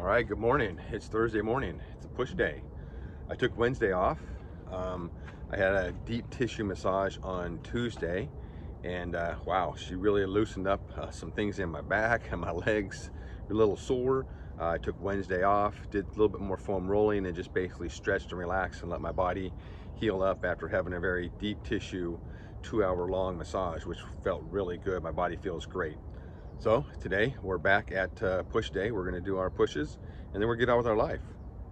All right, good morning. It's Thursday morning. It's a push day. I took Wednesday off. I had a deep tissue massage on Tuesday, and wow, she really loosened up some things in my back and my legs. A little sore. I took Wednesday off, did a little bit more foam rolling, and just basically stretched and relaxed and let my body heal up after having a very deep tissue 2-hour long massage, which felt really good. My body feels great. So today we're back at push day. We're going to do our pushes and then we'll get on with our life.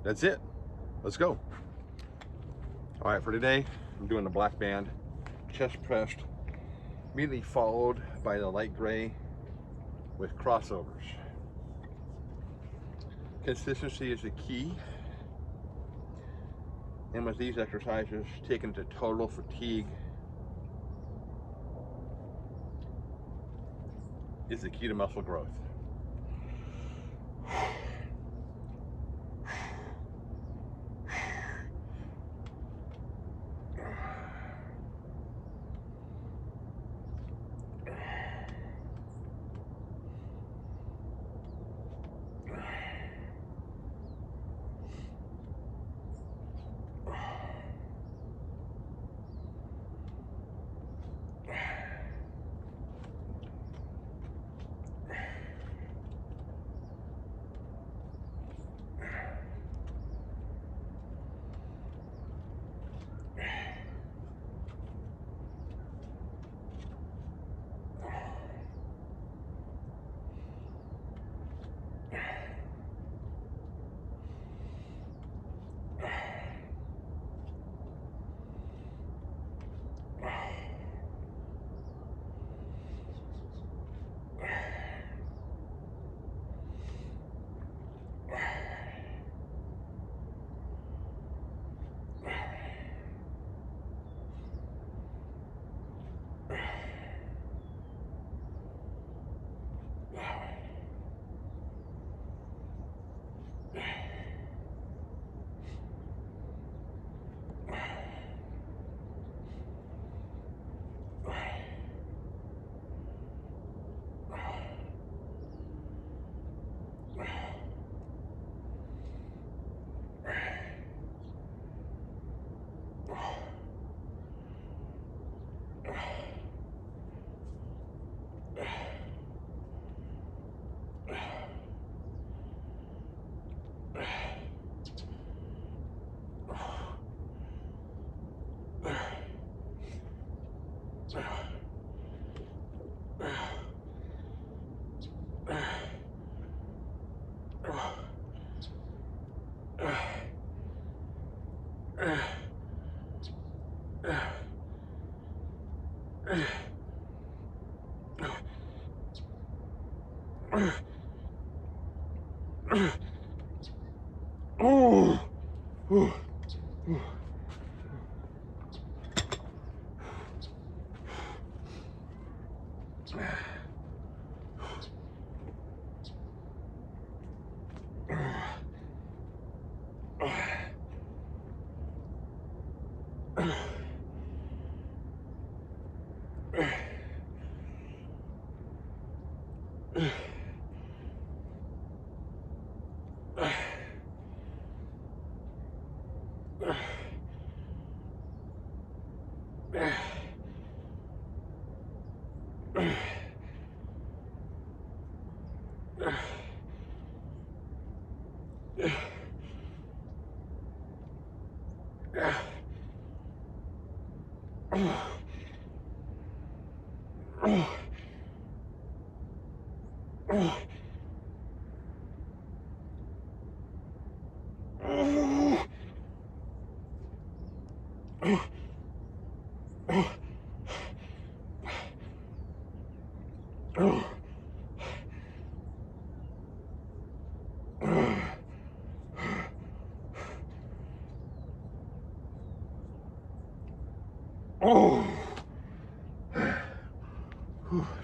That's it. Let's go. All right, for today, I'm doing the black band chest pressed, immediately followed by the light gray with crossovers. Consistency is the key. And with these exercises, taken to total fatigue is the key to muscle growth.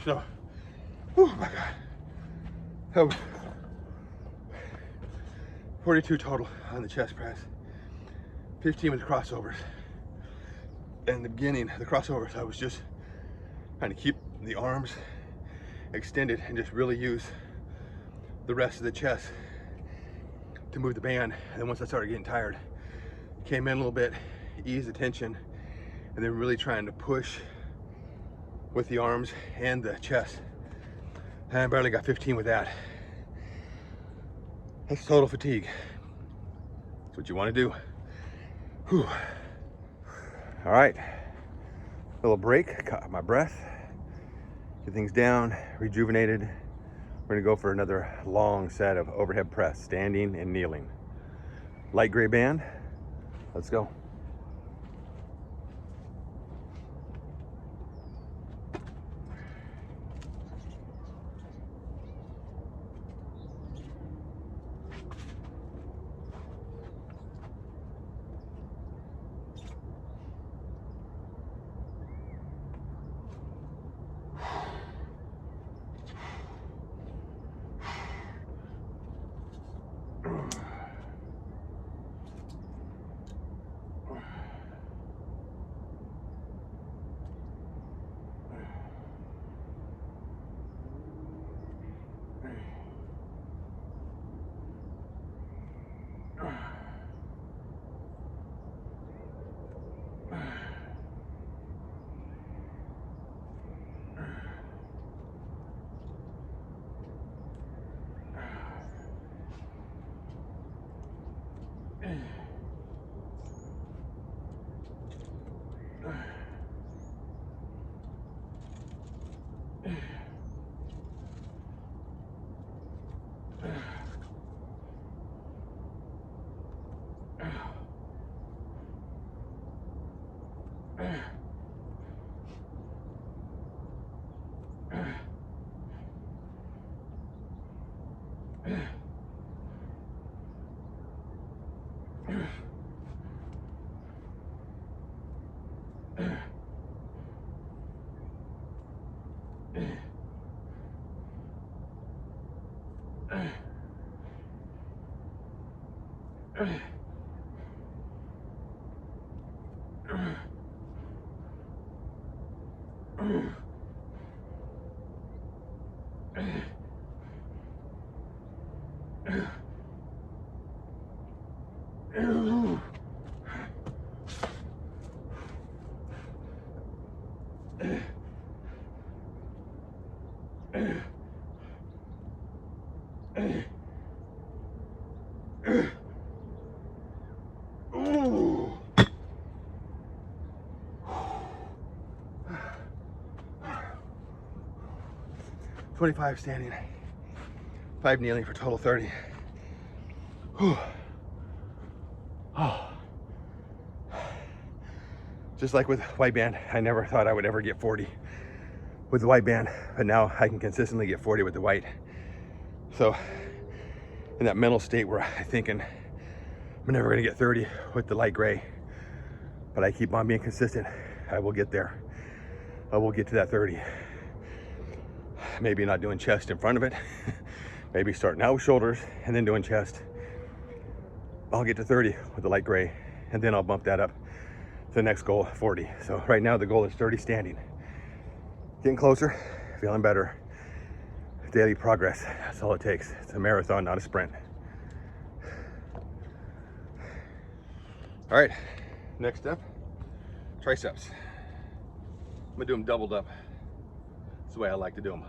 So, oh my God, that was 42 total on the chest press, 15 with the crossovers. And in the beginning, the crossovers, I was just trying to keep the arms extended and just really use the rest of the chest to move the band. And then once I started getting tired, came in a little bit, eased the tension, and then really trying to push with the arms and the chest. And I barely got 15 with that. That's total fatigue. That's what you want to do. Whew. All right, little break, caught my breath, get things down, rejuvenated. We're gonna go for another long set of overhead press, standing and kneeling. Light gray band, let's go. Ooh. 25 standing, 5 kneeling for total 30. Whew. Oh. Just like with white band, I never thought I would ever get 40 with the white band, but now I can consistently get 40 with the white. So in that mental state where I'm thinking I'm never gonna get 30 with the light gray, but I keep on being consistent, I will get there. I will get to that 30. Maybe not doing chest in front of it, maybe starting out with shoulders and then doing chest. I'll get to 30 with the light gray, and then I'll bump that up to the next goal, 40. So right now the goal is 30 standing. Getting closer, feeling better. Daily progress, that's all it takes. It's a marathon, not a sprint. All right, next step, triceps. I'm gonna do them doubled up. That's the way I like to do them.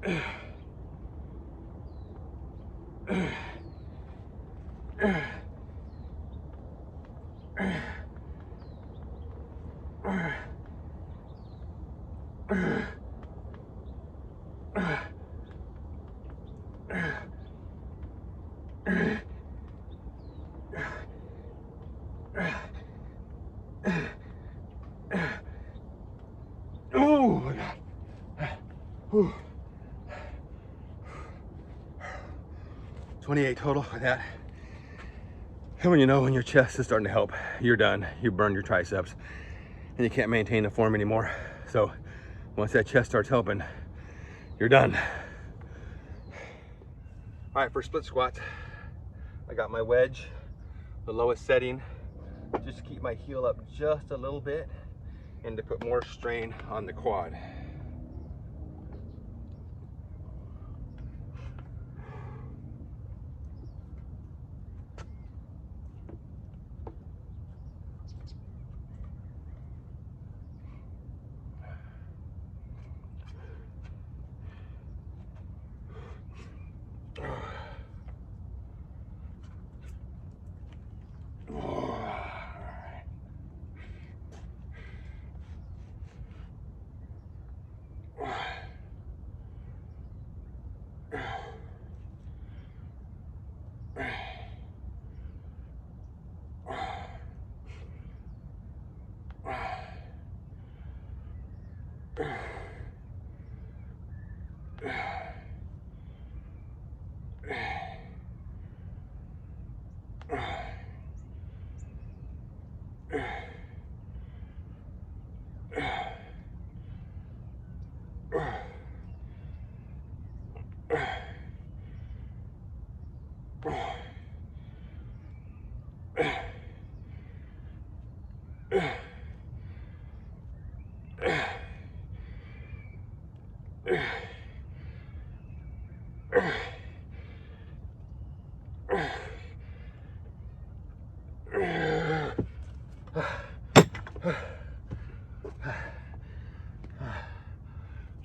Oh my God. Whew. 28 total for that. And when you know when your chest is starting to help, you're done. You burn your triceps and you can't maintain the form anymore. So once that chest starts helping, you're done. All right, for split squats, I got my wedge, the lowest setting, just to keep my heel up just a little bit and to put more strain on the quad.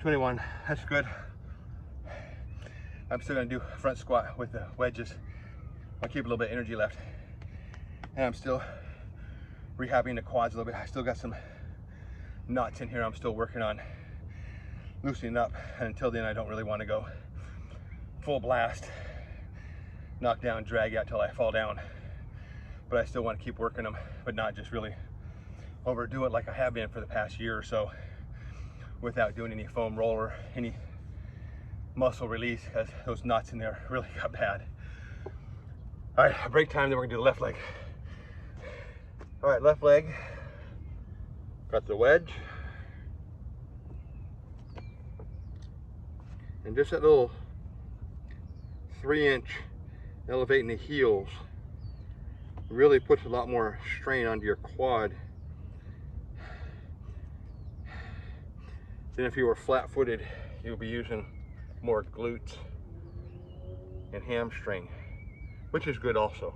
"21, that's good. I'm still gonna do front squat with the wedges. I'll keep a little bit of energy left. And I'm still rehabbing the quads a little bit. I still got some knots in here I'm still working on loosening up. And until then, I don't really want to go full blast, knock down, drag out till I fall down. But I still want to keep working them, but not just really overdo it like I have been for the past year or so without doing any foam roll or any muscle release, because those knots in there really got bad. All right, break time, then we're gonna do the left leg. All right, left leg. Got the wedge. And just that little 3-inch elevating the heels really puts a lot more strain onto your quad than if you were flat-footed. You'll be using more glutes and hamstring, which is good also.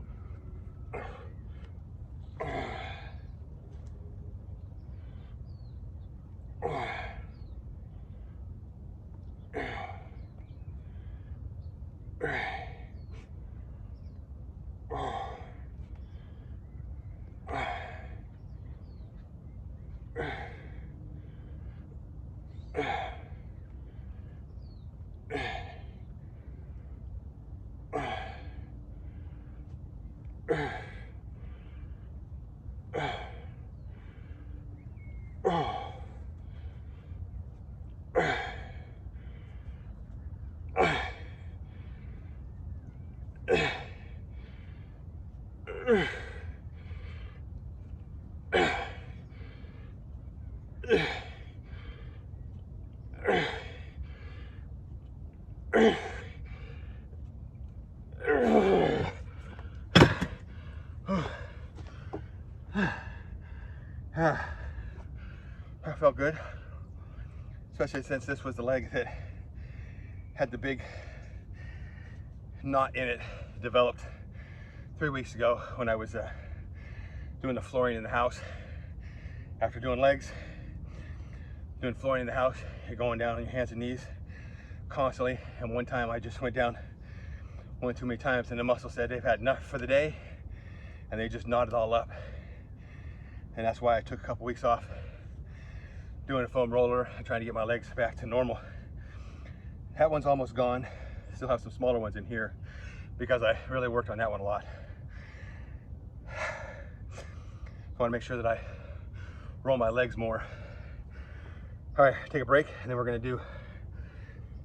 That felt good, especially since this was the leg that had the big knot in it developed 3 weeks ago when I was doing the flooring in the house. After doing legs, doing flooring in the house, you're going down on your hands and knees constantly. And one time I just went down one too many times and the muscle said they've had enough for the day and they just knotted all up. And that's why I took a couple weeks off doing a foam roller and trying to get my legs back to normal. That one's almost gone. Still have some smaller ones in here because I really worked on that one a lot. I want to make sure that I roll my legs more. All right, take a break and then we're going to do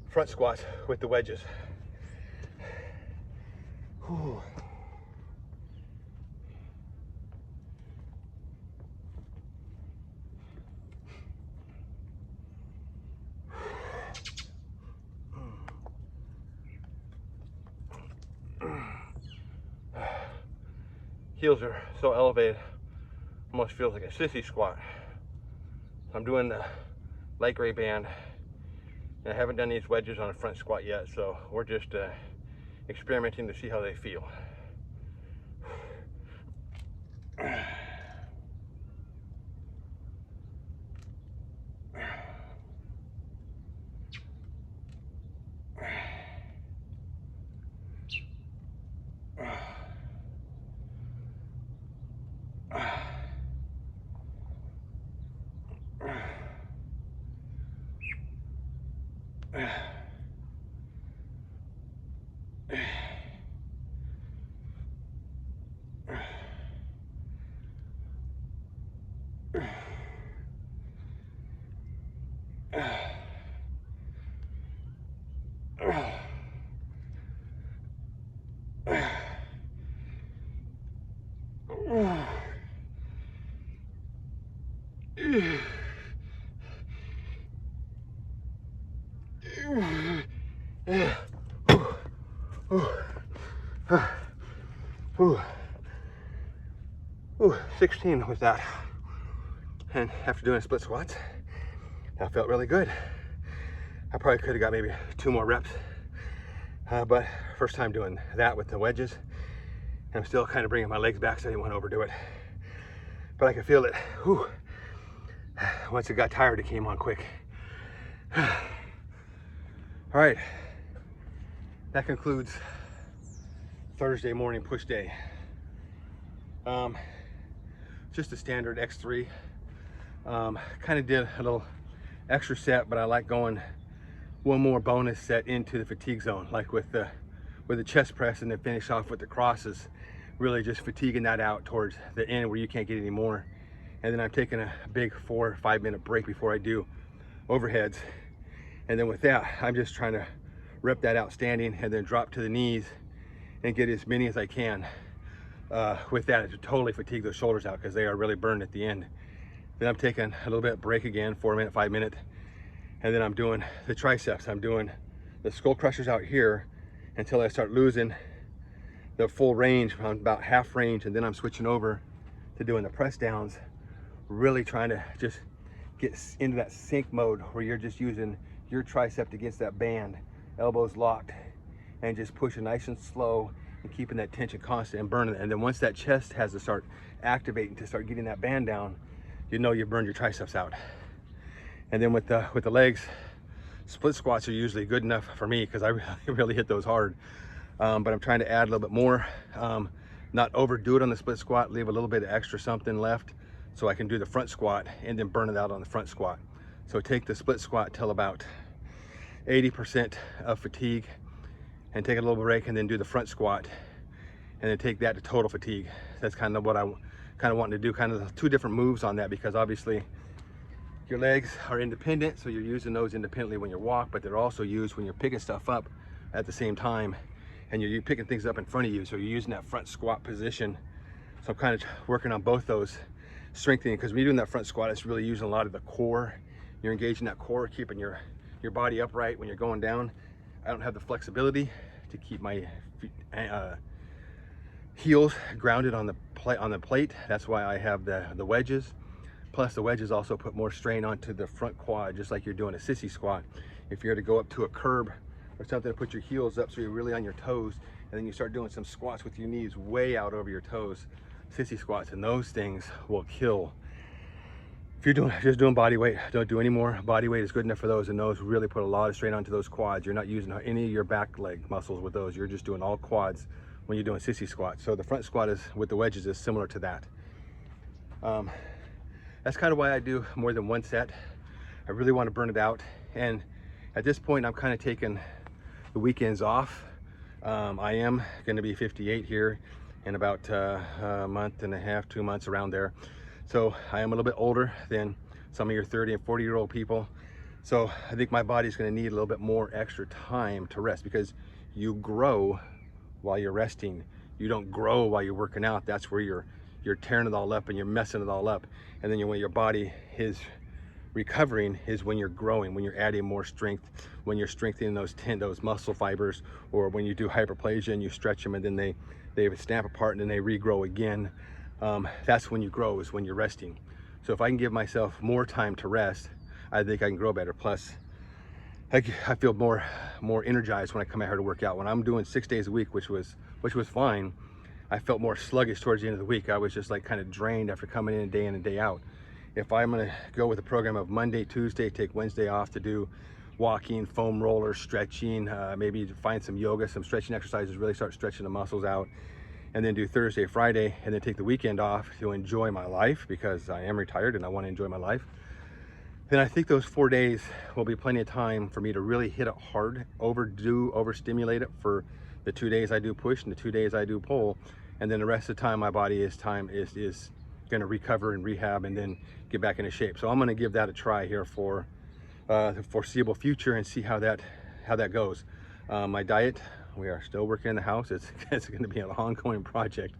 front squats with the wedges. Whew. Heels are so elevated, almost feels like a sissy squat. I'm doing the light gray band, and I haven't done these wedges on a front squat yet, so we're just experimenting to see how they feel. Ooh, 16 with that. And after doing split squats, that felt really good. I probably could have got maybe 2 more reps, but first time doing that with the wedges. I'm still kind of bringing my legs back, so I didn't want to overdo it. But I could feel it. Whew. Once it got tired, it came on quick. All right, that concludes Thursday morning push day. Just a standard X3. Kind of did a little extra set, but I like going one more bonus set into the fatigue zone, like with the chest press, and then finish off with the crosses, really just fatiguing that out towards the end where you can't get any more. And then I'm taking a big 4 or 5 minute break before I do overheads. And then with that, I'm just trying to rep that out standing and then drop to the knees and get as many as I can. With that, to totally fatigue those shoulders out because they are really burned at the end. Then I'm taking a little bit break again, 4 minute, 5 minute. And then I'm doing the triceps. I'm doing the skull crushers out here until I start losing the full range. I'm about half range, and then I'm switching over to doing the press downs, really trying to just get into that sync mode where you're just using your tricep against that band, elbows locked, and just pushing nice and slow and keeping that tension constant and burning it. And then once that chest has to start activating to start getting that band down, you know you burned your triceps out. And then with the legs, split squats are usually good enough for me because I really hit those hard. But I'm trying to add a little bit more, not overdo it on the split squat, leave a little bit of extra something left so I can do the front squat and then burn it out on the front squat. So take the split squat till about 80% of fatigue and take a little break, and then do the front squat and then take that to total fatigue. That's kind of what I kind of wanting to do, kind of 2 different moves on that, because obviously your legs are independent, so you're using those independently when you walk, but they're also used when you're picking stuff up at the same time, and you're picking things up in front of you, so you're using that front squat position. So I'm kind of working on both those, strengthening, because when you're doing that front squat, it's really using a lot of the core. You're engaging that core, keeping your body upright when you're going down. I don't have the flexibility to keep my heels grounded on the plate. That's why I have the wedges. Plus the wedges also put more strain onto the front quad, just like you're doing a sissy squat. If you're to go up to a curb or something, to put your heels up so you're really on your toes, and then you start doing some squats with your knees way out over your toes, sissy squats, and those things will kill If you're just doing body weight, don't do any more. Body weight is good enough for those, and those really put a lot of strain onto those quads. You're not using any of your back leg muscles with those. You're just doing all quads when you're doing sissy squats. So the front squat is with the wedges is similar to that. That's kind of why I do more than one set. I really want to burn it out, and at this point I'm kind of taking the weekends off. I am going to be 58 here in about a month and a half, 2 months, around there. So I am a little bit older than some of your 30 and 40-year-old people. So I think my body's going to need a little bit more extra time to rest, because you grow while you're resting. You don't grow while you're working out. That's where you're tearing it all up and you're messing it all up. And then when your body is recovering is when you're growing, when you're adding more strength, when you're strengthening those muscle fibers, or when you do hyperplasia and you stretch them and then they snap apart and then they regrow again. That's when you grow, is when you're resting. So if I can give myself more time to rest, I think I can grow better. Plus, I feel more energized when I come out here to work out. When I'm doing 6 days a week, which was fine, I felt more sluggish towards the end of the week. I was just like kind of drained after coming in and day out. If I'm gonna go with a program of Monday, Tuesday, take Wednesday off to do walking, foam roller, stretching, maybe find some yoga, some stretching exercises, really start stretching the muscles out, and then do Thursday, Friday, and then take the weekend off to enjoy my life, because I am retired and I want to enjoy my life, then I think those 4 days will be plenty of time for me to really hit it hard, overstimulate it for the 2 days I do push and the 2 days I do pull, and then the rest of the time my body is going to recover and rehab and then get back into shape. So I'm going to give that a try here for the foreseeable future and see how that goes. My diet, we are still working in the house. It's going to be an ongoing project.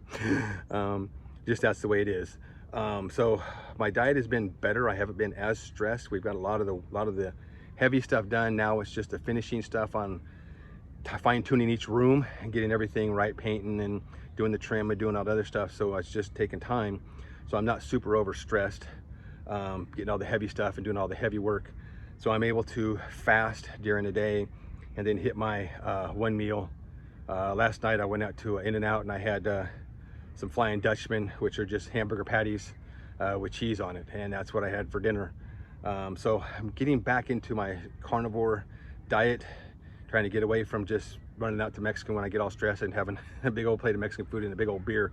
Just that's the way it is. So my diet has been better. I haven't been as stressed. We've got a lot of the heavy stuff done. Now it's just the finishing stuff on fine-tuning each room and getting everything right, painting and doing the trim and doing all the other stuff. So it's just taking time. So I'm not super overstressed, getting all the heavy stuff and doing all the heavy work. So I'm able to fast during the day and then hit my one meal. Last night I went out to In-N-Out and I had some Flying Dutchman, which are just hamburger patties with cheese on it, and that's what I had for dinner. So I'm getting back into my carnivore diet, trying to get away from just running out to Mexican when I get all stressed and having a big old plate of Mexican food and a big old beer,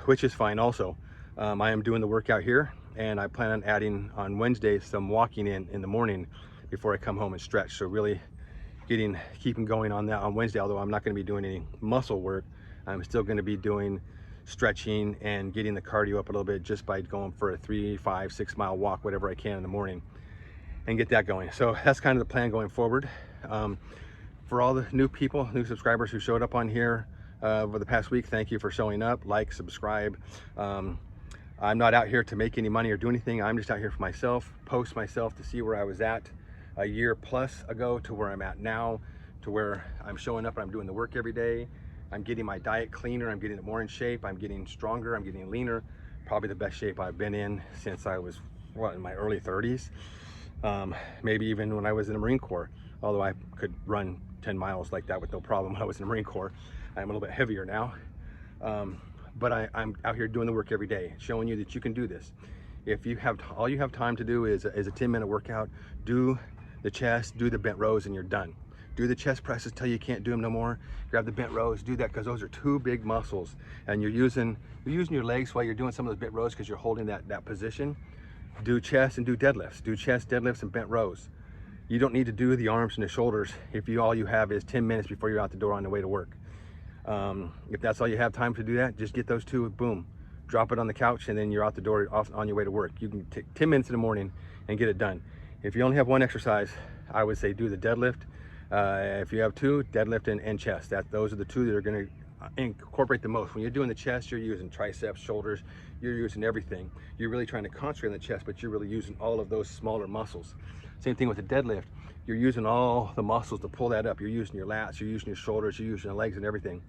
which is fine also. I am doing the workout here, and I plan on adding on Wednesday some walking in the morning before I come home and stretch. So really keeping going on that on Wednesday, although I'm not going to be doing any muscle work. I'm still going to be doing stretching and getting the cardio up a little bit just by going for a 3, 5, 6 mile walk, whatever I can in the morning, and get that going. So that's kind of the plan going forward. For all the new people, new subscribers who showed up on here over the past week, thank you for showing up. Like, subscribe. I'm not out here to make any money or do anything. I'm just out here for myself, post myself to see where I was at a year plus ago to where I'm at now, to where I'm showing up and I'm doing the work every day. I'm getting my diet cleaner, I'm getting it more in shape, I'm getting stronger, I'm getting leaner. Probably the best shape I've been in since I was, in my early 30s. Maybe even when I was in the Marine Corps, although I could run 10 miles like that with no problem when I was in the Marine Corps. I'm a little bit heavier now. But I'm out here doing the work every day, showing you that you can do this. If you have, all you have time to do is a 10-minute workout, do the chest, do the bent rows, and you're done. Do the chest presses till you can't do them no more. Grab the bent rows, do that, because those are two big muscles, and you're using your legs while you're doing some of those bent rows because you're holding that position. Do chest and do deadlifts. Do chest, deadlifts, and bent rows. You don't need to do the arms and the shoulders if all you have is 10 minutes before you're out the door on the way to work. If that's all you have time to do that, just get those two, boom, drop it on the couch, and then you're out the door on your way to work. You can take 10 minutes in the morning and get it done. If you only have one exercise, I would say do the deadlift. If you have two, deadlift and chest. Those are the two that are going to incorporate the most. When you're doing the chest, you're using triceps, shoulders, you're using everything. You're really trying to concentrate on the chest, but you're really using all of those smaller muscles. Same thing with the deadlift. You're using all the muscles to pull that up. You're using your lats, you're using your shoulders, you're using your legs and everything.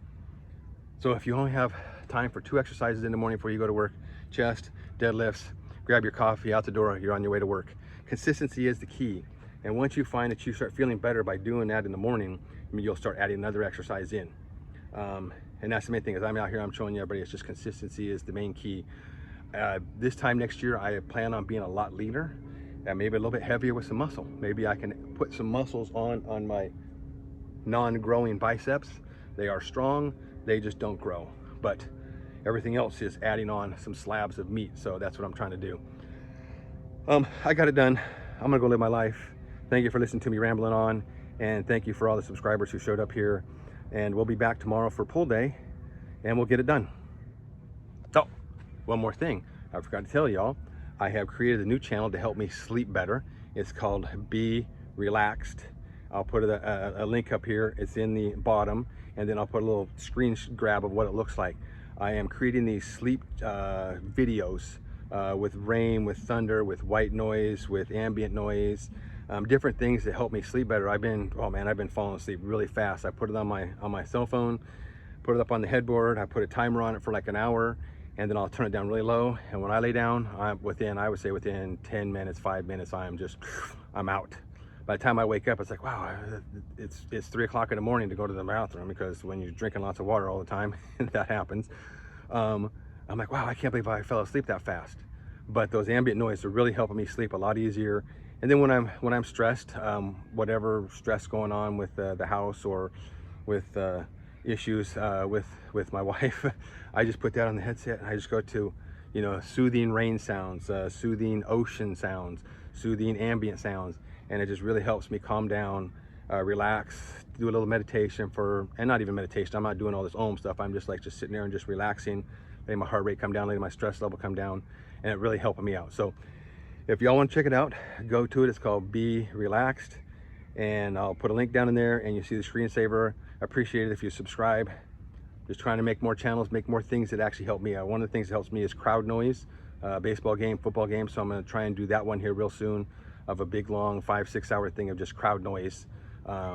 So if you only have time for 2 exercises in the morning before you go to work, chest, deadlifts, grab your coffee, out the door, you're on your way to work. Consistency is the key. And once you find that you start feeling better by doing that in the morning, you'll start adding another exercise in. And that's the main thing, is I'm out here, I'm showing you everybody, it's just consistency is the main key. This time next year, I plan on being a lot leaner and maybe a little bit heavier with some muscle. Maybe I can put some muscles on my non-growing biceps. They are strong, they just don't grow. But everything else is adding on some slabs of meat. So that's what I'm trying to do. I got it done. I'm gonna go live my life. Thank you for listening to me rambling on, and thank you for all the subscribers who showed up here. And we'll be back tomorrow for pull day, and we'll get it done. Oh, one more thing I forgot to tell y'all. I have created a new channel to help me sleep better. It's called Be Relaxed. I'll put a link up here. It's in the bottom, and then I'll put a little screen grab of what it looks like. I am creating these sleep videos with rain, with thunder, with white noise, with ambient noise, different things that help me sleep better. I've been falling asleep really fast. I put it on my cell phone, put it up on the headboard. I put a timer on it for like an hour, and then I'll turn it down really low. And when I lay down, I would say within 10 minutes, 5 minutes, I'm out. By the time I wake up, it's like, wow, it's 3 o'clock in the morning to go to the bathroom, because when you're drinking lots of water all the time, that happens. I'm like, wow, I can't believe I fell asleep that fast. But those ambient noises are really helping me sleep a lot easier. And then when I'm stressed, whatever stress going on with the house or with issues with my wife, I just put that on the headset and I just go to, you know, soothing rain sounds, soothing ocean sounds, soothing ambient sounds, and it just really helps me calm down, relax, do a little meditation and not even meditation. I'm not doing all this Om stuff. I'm just sitting there and just relaxing, letting my heart rate come down, letting my stress level come down, and it really helping me out. So if y'all want to check it out, go to it. It's called Be Relaxed, and I'll put a link down in there, and you see the screensaver. I appreciate it if you subscribe. Just trying to make more channels, make more things that actually help me. One of the things that helps me is crowd noise, baseball game, football game. So I'm going to try and do that one here real soon, of a big long 5-6 hour thing of just crowd noise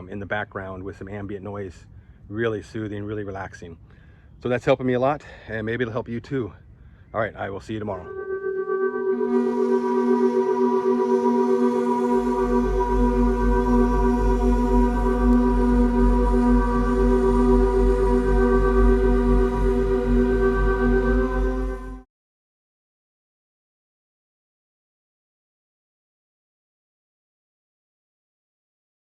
in the background with some ambient noise. Really soothing, really relaxing. So that's helping me a lot, and maybe it'll help you too. All right, I will see you tomorrow.